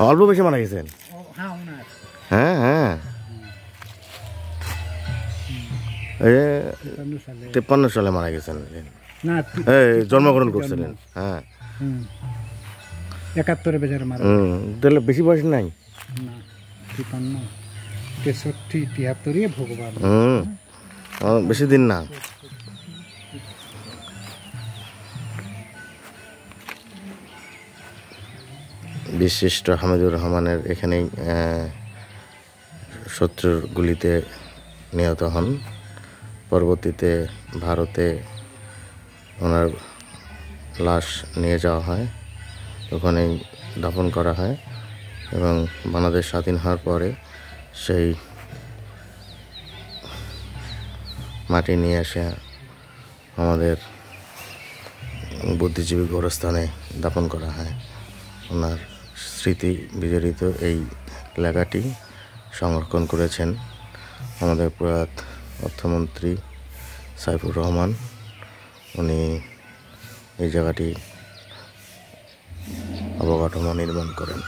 অল্প বেশি মারা গেছেন? হ্যাঁ হ্যাঁ, 53 সালে মারা গেছেন, জন্মগ্রহণ করছিলেন। হ্যাঁ 71 বেজার মারা। তাহলে বেশি বয়স নাই না, 53, 63, 73 ভগবান, বেশি দিন না। বিশিষ্ট হামিদুর রহমানের এখানেই শত্রুর গুলিতে নিহত হন। পরবর্তীতে ভারতে ওনার লাশ নিয়ে যাওয়া হয়, ওখানেই দাফন করা হয় এবং বাংলাদেশ স্বাধীন হওয়ার পরে সেই মাটি নিয়ে এসে আমাদের বুদ্ধিজীবী গোরস্থানে দাফন করা হয়। ওনার স্মৃতি বিজড়িত এই এলাকাটি সংরক্ষণ করেছেন আমাদের প্রয়াত অর্থমন্ত্রী সাইফুর রহমান। উনি এই জায়গাটি অবকাঠামো নির্মাণ করেন।